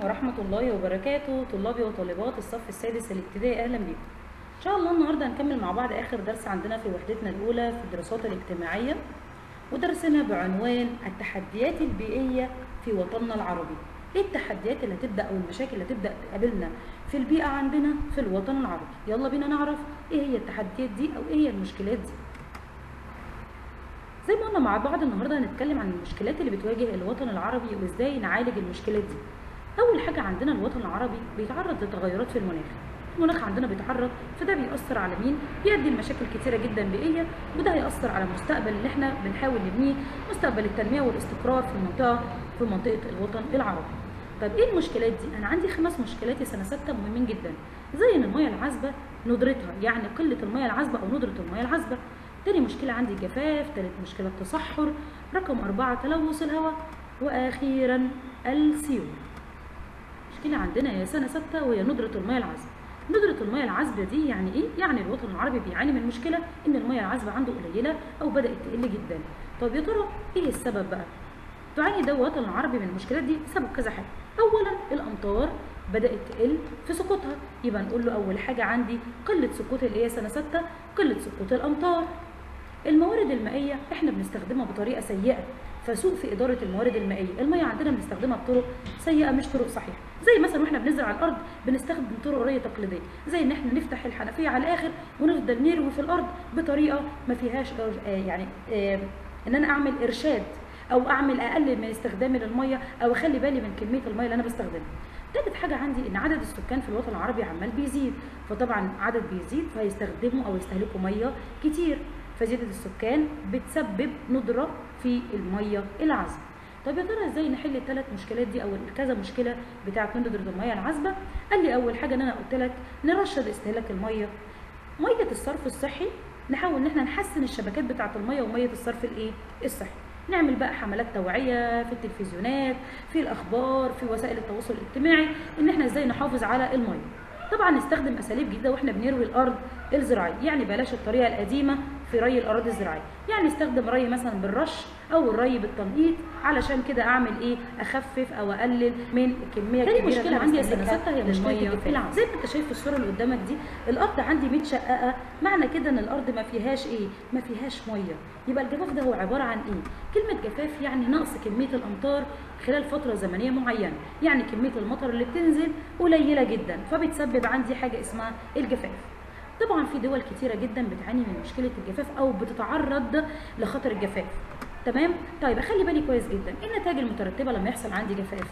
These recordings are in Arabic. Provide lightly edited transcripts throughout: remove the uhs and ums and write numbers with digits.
ورحمة الله وبركاته. طلابي وطالبات الصف السادس الابتدائي، أهلا بكم. إن شاء الله النهاردة هنكمل مع بعض آخر درس عندنا في وحدتنا الأولى في الدراسات الاجتماعية، ودرسنا بعنوان التحديات البيئية في وطننا العربي. إيه التحديات اللي هتبدأ أو المشاكل اللي هتبدأ تقابلنا في البيئة عندنا في الوطن العربي؟ يلا بينا نعرف إيه هي التحديات دي أو إيه هي المشكلات دي. زي ما قلنا مع بعض النهارده هنتكلم عن المشكلات اللي بتواجه الوطن العربي وإزاي نعالج المشكلات دي. أول حاجة عندنا الوطن العربي بيتعرض لتغيرات في المناخ عندنا بيتعرض، فده بيأثر على مين؟ بيؤدي لمشاكل كتيرة جدا بيئية، وده هيأثر على المستقبل اللي احنا بنحاول نبنيه، مستقبل التنمية والاستقرار في منطقة الوطن العربي. طيب ايه المشكلات دي؟ أنا عندي 5 مشكلات يا سنة 6 مهمين جدا، زي إن المياه العذبة ندرتها، يعني قلة المياه العذبة أو ندرة المياه العذبة. تاني مشكلة عندي الجفاف، تالت مشكلة التصحر، رقم 4 تلوث الهواء، وأخيرا السيول. مشكلة عندنا يا سنة 6 وهي ندرة المياه العذبة. ندرة المياه العذبة دي يعني ايه؟ يعني الوطن العربي بيعاني من مشكلة ان المياه العذبة عنده قليلة او بدأت تقل جدا. طب يا ترى ايه السبب بقى؟ تعاني ده الوطن العربي من المشكلات دي بسبب كذا حاجة. اولا الامطار بدأت تقل في سقوطها، يبقى نقول له اول حاجة عندي قلة سقوط الايه يا سنة 6؟ قلة سقوط الامطار. الموارد المائية احنا بنستخدمها بطريقة سيئة، فسوء في إدارة الموارد المائية. المية عندنا بنستخدمها بطرق سيئة مش طرق صحيحة، زي مثلا واحنا بنزرع الأرض بنستخدم طرق ري تقليدية، زي إن احنا نفتح الحنفية على الآخر ونفضل نروي في الأرض بطريقة ما فيهاش إن أنا أعمل إرشاد أو أقلل من استخدامي للمية أو أخلي بالي من كمية المية اللي أنا بستخدمها. تالت حاجة عندي إن عدد السكان في الوطن العربي عمال بيزيد، فطبعا عدد بيزيد فهيستخدموا أو يستهلكوا مية كتير، فزيادة السكان بتسبب ندرة في المية العذبة. طب يا ترى ازاي نحل الثلاث مشكلات دي او كذا مشكله بتاعه ندرة المياه العذبه؟ قال لي اول حاجه ان انا قلت لك نرشد استهلاك المية. ميه الصرف الصحي نحاول ان احنا نحسن الشبكات بتاعه المية وميه الصرف الصحي. نعمل بقى حملات توعيه في التلفزيونات، في الاخبار، في وسائل التواصل الاجتماعي، ان احنا ازاي نحافظ على المية. طبعا نستخدم اساليب جديده واحنا بنروي الارض الزراعيه، يعني بلاش الطريقه القديمه في ري الاراضي الزراعيه، يعني استخدم ري مثلا بالرش او الري بالتنقيط، علشان كده اعمل ايه؟ اخفف او اقلل من كميه كبيره. مشكله عندي يا سنه 6 هي مشكله الجفاف. زي ما انت شايف في الصوره اللي قدامك دي، الارض عندي متشققه، معنى كده ان الارض ما فيهاش ايه؟ ما فيهاش ميه. يبقى الجفاف ده هو عباره عن ايه؟ كلمه جفاف يعني نقص كميه الامطار خلال فتره زمنيه معينه، يعني كميه المطر اللي بتنزل قليله جدا، فبتسبب عندي حاجه اسمها الجفاف. طبعا في دول كتيره جدا بتعاني من مشكله الجفاف او بتتعرض لخطر الجفاف. تمام؟ طيب اخلي بالي كويس جدا ايه النتائج المترتبه لما يحصل عندي جفاف؟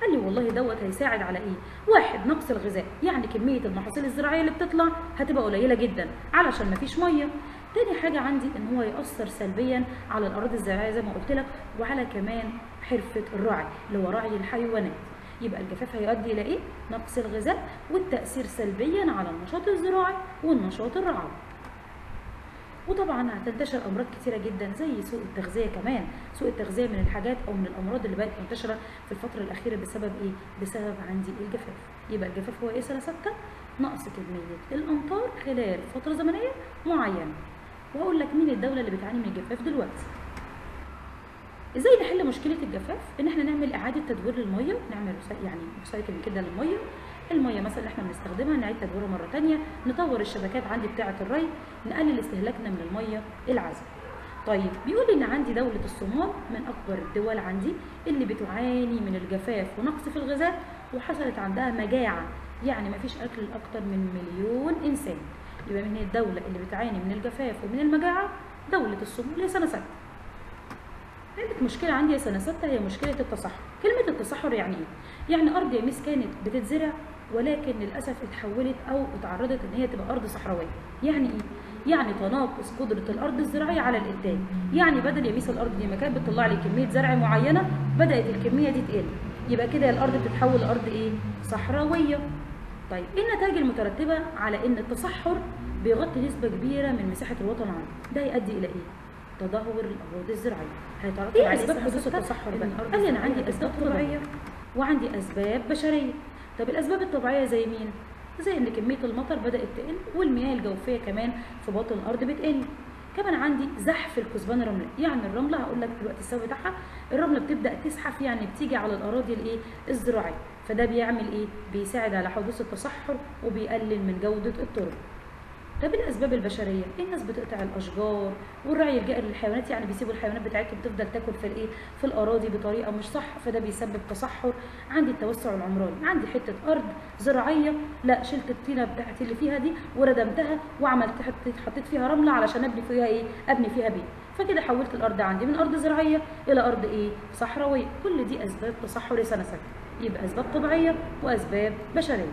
قال لي والله دوت هيساعد على ايه؟ 1 نقص الغذاء، يعني كميه المحاصيل الزراعيه اللي بتطلع هتبقى قليله جدا علشان مفيش ميه. تاني حاجه عندي ان هو يأثر سلبيا على الاراضي الزراعيه زي ما قلت لك، وعلى كمان حرفه الراعي اللي هو راعي الحيوانات. يبقى الجفاف هيؤدي الى ايه؟ نقص الغذاء والتأثير سلبيا على النشاط الزراعي والنشاط الرعوي. وطبعا هتنتشر امراض كتيره جدا زي سوء التغذيه. كمان سوء التغذيه من الحاجات او من الامراض اللي بقت منتشره في الفتره الاخيره بسبب ايه؟ بسبب عندي الجفاف. يبقى الجفاف هو ايه سنه 6؟ نقص كميه الامطار خلال فتره زمنيه معينه. وهقول لك مين الدوله اللي بتعاني من الجفاف دلوقتي. ازاي نحل مشكله الجفاف؟ ان احنا نعمل اعاده تدوير للميه، نعمل يعني ريسايكلينج كده للميه. الميه مثلا اللي احنا بنستخدمها نعيد تدويرها مره ثانيه، نطور الشبكات عندي بتاعه الري، نقلل استهلاكنا من الميه العذبه. طيب بيقول ان عندي دوله الصومال من اكبر الدول عندي اللي بتعاني من الجفاف ونقص في الغذاء، وحصلت عندها مجاعه، يعني مفيش اكل لاكثر من 1,000,000 انسان. يبقى من الدوله اللي بتعاني من الجفاف ومن المجاعه دوله الصومال يا سنه 6. عندك مشكلة عندي يا سنة 6 هي مشكلة التصحر. كلمة التصحر يعني ايه؟ يعني أرض يا ميس كانت بتتزرع ولكن للأسف اتحولت أو اتعرضت إن هي تبقى أرض صحراوية. يعني ايه؟ يعني تناقص قدرة الأرض الزراعية على الإنتاج. يعني بدل يا ميس الأرض دي ما كانت بتطلع لي كمية زرع معينة، بدأت الكمية دي تقل. يبقى كده الأرض بتتحول لأرض ايه؟ صحراوية. طيب ايه النتائج المترتبة على إن التصحر بيغطي نسبة كبيرة من مساحة الوطن العربي؟ ده يؤدي إلى ايه؟ تدهور الاراضي الزراعيه. هيترتب على اسباب حدوث التصحر بقى. قال لي انا عندي اسباب طبيعيه وعندي اسباب بشريه. طب الاسباب الطبيعيه زي مين؟ زي ان كميه المطر بدات تقل والمياه الجوفيه كمان في باطن الارض بتقل. كمان عندي زحف الكثبان الرمليه، يعني الرمله هقول لك دلوقتي السبب بتاعها، الرمله بتبدا تزحف يعني بتيجي على الاراضي الايه الزراعيه، فده بيعمل ايه؟ بيساعد على حدوث التصحر وبيقلل من جوده التربه. طب الاسباب البشريه، الناس بتقطع الاشجار والرعي الجائر للحيوانات، يعني بيسيبوا الحيوانات بتاعتهم تفضل تاكل في الايه في الاراضي بطريقه مش صح، فده بيسبب تصحر. عندي التوسع العمراني، عندي حته ارض زراعيه، لا شلت الطينه بتاعتي اللي فيها دي وردمتها وعملت حطيت فيها رمله علشان ابني فيها ايه؟ ابني فيها بيت، فكده حولت الارض عندي من ارض زراعيه الى ارض ايه؟ صحراويه. كل دي اسباب تصحر سنه سنه، يبقى اسباب طبيعيه واسباب بشريه.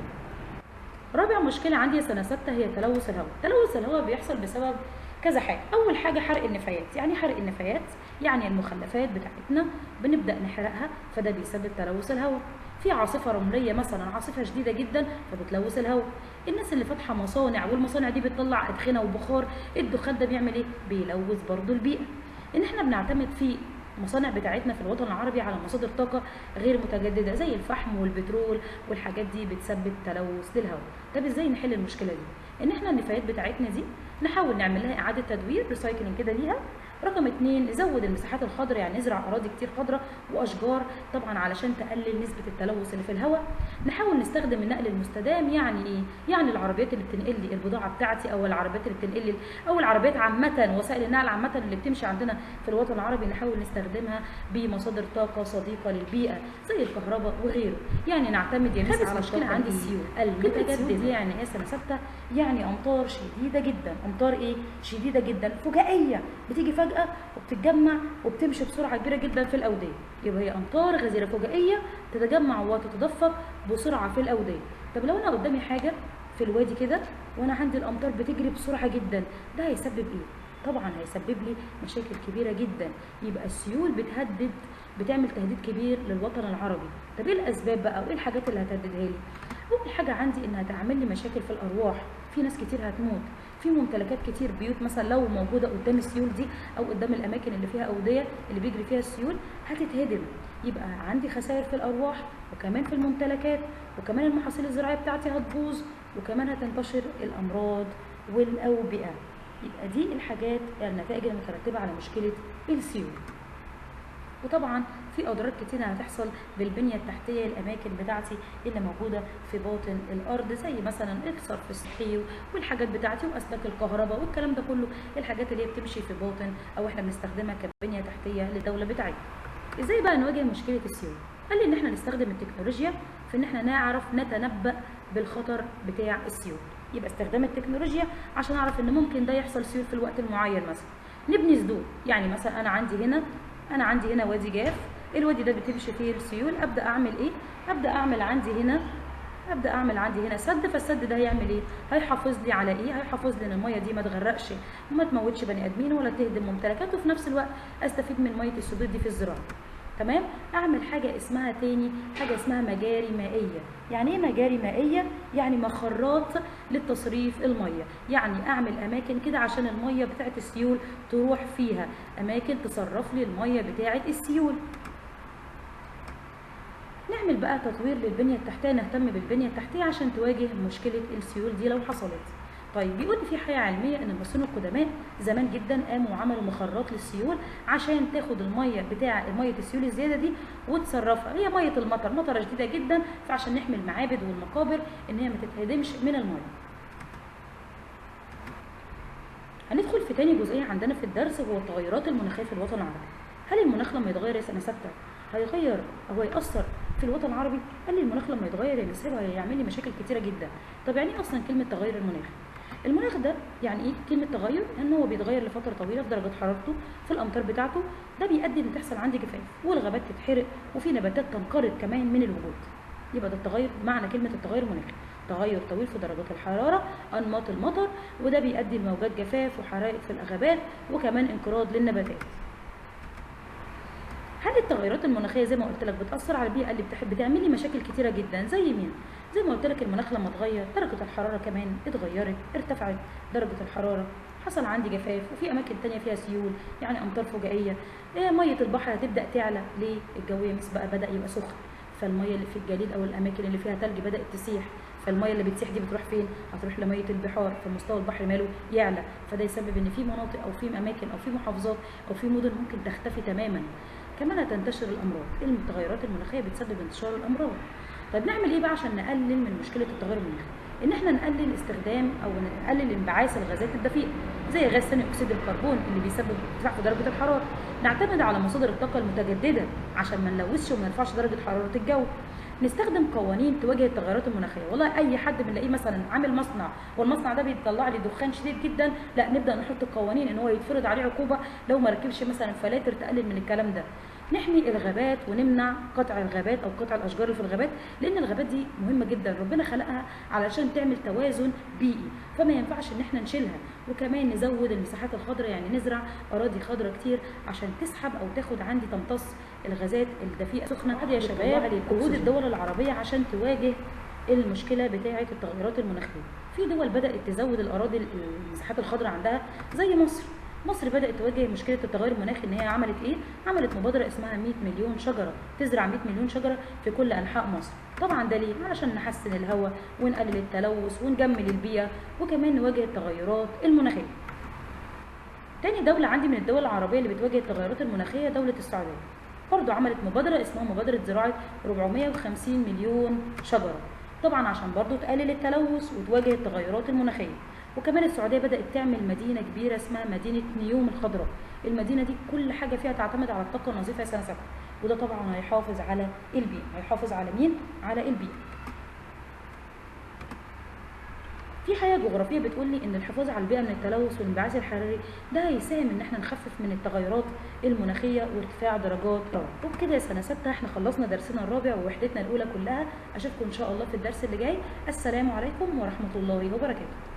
رابع مشكلة عندي سنة 6 هي تلوث الهواء. تلوث الهواء بيحصل بسبب كذا حاجة. أول حاجة حرق النفايات، يعني حرق النفايات يعني المخلفات بتاعتنا بنبدأ نحرقها، فده بيسبب تلوث الهواء. في عاصفة رملية مثلا، عاصفة شديدة جدا فبتلوث الهواء. الناس اللي فاتحة مصانع والمصانع دي بتطلع أدخنة وبخار، الدخان ده بيعمل إيه؟ بيلوث برضو البيئة. إن إحنا بنعتمد في المصانع بتاعتنا في الوطن العربي على مصادر طاقه غير متجدده زي الفحم والبترول، والحاجات دي بتسبب تلوث للهواء. طب ازاي نحل المشكله دي؟ ان احنا النفايات بتاعتنا دي نحاول نعمل لها اعاده تدوير، ريسايكلينج كده ليها. رقم 2 نزود المساحات الخضراء، يعني نزرع اراضي كتير خضراء واشجار طبعا علشان تقلل نسبه التلوث اللي في الهواء. نحاول نستخدم النقل المستدام، يعني ايه؟ يعني العربيات اللي بتنقل لي البضاعه بتاعتي، او العربيات اللي بتنقل لي، او العربيات عامه، وسائل النقل عامه اللي بتمشي عندنا في الوطن العربي نحاول نستخدمها بمصادر طاقه صديقه للبيئه زي الكهرباء وغيره. يعني نعتمد يا على مشكله عندي السيول المتجدده. يعني ايه سنه 6؟ يعني امطار شديده جدا، امطار ايه؟ شديده جدا فجائيه، بتيجي فجاه وبتتجمع وبتمشي بسرعه كبيره جدا في الاوديه، يبقى هي امطار غزيره فجائيه تتجمع وتتدفق بسرعه في الاوديه. طب لو انا قدامي حاجه في الوادي كده وانا عندي الامطار بتجري بسرعه جدا، ده هيسبب ايه؟ طبعا هيسبب لي مشاكل كبيره جدا. يبقى السيول بتعمل تهديد كبير للوطن العربي. طب ايه الاسباب بقى وايه الحاجات اللي هتهددها لي؟ اول حاجه عندي انها تعمل لي مشاكل في الارواح، في ناس كتير هتموت، في ممتلكات كتير، بيوت مثلا لو موجوده قدام السيول دي او قدام الاماكن اللي فيها اوديه اللي بيجري فيها السيول هتتهدم. يبقى عندي خسائر في الارواح وكمان في الممتلكات، وكمان المحاصيل الزراعيه بتاعتي هتبوظ، وكمان هتنتشر الامراض والاوبئه. يبقى دي الحاجات النتائج المترتبه على مشكله السيول. وطبعا في اضرار كتير هتحصل بالبنيه التحتيه الاماكن بتاعتي اللي موجوده في باطن الارض، زي مثلا الصرف الصحي والحاجات بتاعتي واسلاك الكهرباء والكلام ده كله، الحاجات اللي هي بتمشي في باطن او احنا بنستخدمها كبنيه تحتيه للدوله بتاعتنا. ازاي بقى نواجه مشكله السيول؟ قال لي ان احنا نستخدم التكنولوجيا في ان احنا نعرف نتنبأ بالخطر بتاع السيول. يبقى استخدام التكنولوجيا عشان اعرف ان ممكن ده يحصل سيول في الوقت المعين. مثلا نبني سدود، يعني مثلا انا عندي هنا وادي جاف، الوادي ده بتمشي فيه السيول، ابدا اعمل ايه؟ ابدا اعمل عندي هنا سد، فالسد ده هيعمل ايه؟ هيحافظ لي على ايه؟ هيحافظ لي ان الميه دي ما تغرقش وما تموتش بني ادمين ولا تهدم ممتلكات، وفي نفس الوقت استفيد من ميه السدود دي في الزراعه. تمام؟ اعمل حاجه اسمها مجاري مائيه. يعني ايه مجاري مائيه؟ يعني مخرات للتصريف الميه، يعني اعمل اماكن كده عشان الميه بتاعه السيول تروح فيها، اماكن تصرف لي الميه بتاعه السيول. نعمل بقى تطوير للبنيه التحتيه، نهتم بالبنيه التحتيه عشان تواجه مشكله السيول دي لو حصلت. طيب بيقول لي في حاجه علميه ان المصريين القدماء زمان جدا قاموا وعملوا مخرات للسيول عشان تاخد الميه السيول الزياده دي وتصرفها. هي ميه المطر، مطره شديده جدا، فعشان نحمي المعابد والمقابر ان هي ما تتهدمش من الميه. هندخل في تاني جزئيه عندنا في الدرس، هو التغيرات المناخيه في الوطن العربي. هل المناخ لما يتغير يا سنه 6 هيغير او هيأثر في الوطن العربي؟ قال لي المناخ لما يتغير يا نسيبه هيعمل لي مشاكل كتيره جدا. طب يعني ايه اصلا كلمه تغير المناخ؟ المناخ ده يعني ايه؟ كلمه تغير ان هو بيتغير لفتره طويله في درجه حرارته، في الامطار بتاعته، ده بيؤدي ان تحصل عندي جفاف والغابات تتحرق وفي نباتات تنقرض كمان من الوجود. يبقى ده التغير، معنى كلمه التغير المناخي تغير طويل في درجات الحراره، انماط المطر، وده بيؤدي لموجات جفاف وحرائق في الغابات وكمان انقراض للنباتات. هل التغيرات المناخيه زي ما قلت لك بتاثر على البيئه اللي بتعمل لي مشاكل كتيره جدا؟ زي مين؟ زي ما قلت لك المناخ لما اتغير درجه الحراره كمان اتغيرت، ارتفعت درجه الحراره، حصل عندي جفاف، وفي اماكن تانية فيها سيول يعني امطار فجائيه. ميه البحر هتبدا تعلى، ليه؟ الجو يمس بقى بدا يبقى سخن، فالميه اللي في الجليد او الاماكن اللي فيها ثلج بدات تسيح، فالميه اللي بتسيح دي بتروح فين؟ هتروح لميه البحار، فمستوى البحر ماله يعلى، فده يسبب ان في مناطق او في اماكن او في محافظات او في مدن ممكن تختفي تماما. كمان هتنتشر الامراض. التغيرات المناخيه بتسبب انتشار الامراض. طيب نعمل ايه بقى عشان نقلل من مشكله التغير المناخي؟ ان احنا نقلل استخدام او نقلل انبعاث الغازات الدفيئه زي غاز ثاني اكسيد الكربون اللي بيسبب ارتفاع في درجه الحراره. نعتمد على مصادر الطاقه المتجدده عشان ما نلوثش وما نرفعش درجه حراره الجو. نستخدم قوانين تواجه التغيرات المناخيه. والله اي حد بنلاقيه مثلا عامل مصنع والمصنع ده بيطلع لي دخان شديد جدا، لا نبدا نحط قوانين ان هو يتفرض عليه عقوبه لو ما ركبش مثلا فلاتر تقلل من الكلام ده. نحمي الغابات ونمنع قطع الغابات او قطع الاشجار اللي في الغابات، لان الغابات دي مهمه جدا، ربنا خلقها علشان تعمل توازن بيئي، فما ينفعش ان احنا نشيلها. وكمان نزود المساحات الخضراء، يعني نزرع اراضي خضراء كتير عشان تسحب او تاخد عندي تمتص الغازات الدفيئه السخنه. عادي يا شباب جهود الدول العربيه عشان تواجه المشكله بتاعه التغيرات المناخيه. في دول بدات تزود الاراضي المساحات الخضراء عندها زي مصر. مصر بدأت تواجه مشكلة التغير المناخي ان هي عملت ايه؟ عملت مبادرة اسمها 100 مليون شجرة، تزرع 100 مليون شجرة في كل أنحاء مصر. طبعا ده ليه؟ علشان نحسن الهواء ونقلل التلوث ونجمل البيئة وكمان نواجه التغيرات المناخية. تاني دولة عندي من الدول العربية اللي بتواجه التغيرات المناخية دولة السعودية. برضو عملت مبادرة اسمها مبادرة زراعة 450 مليون شجرة، طبعا عشان برضو تقلل التلوث وتواجه التغيرات المناخية. وكمان السعودية بدأت تعمل مدينة كبيرة اسمها مدينة نيوم الخضراء. المدينة دي كل حاجة فيها تعتمد على الطاقة النظيفة يا سنة سبعة، وده طبعا هيحافظ على البيئة. هيحافظ على مين؟ على البيئة. في حاجة جغرافية بتقول لي ان الحفاظ على البيئة من التلوث والانبعاث الحراري ده هيساهم ان احنا نخفف من التغيرات المناخية وارتفاع درجات الحرارة. وبكده يا سنة ستة احنا خلصنا درسنا الرابع ووحدتنا الأولى كلها. أشوفكم إن شاء الله في الدرس اللي جاي. السلام عليكم ورحمة الله وبركاته.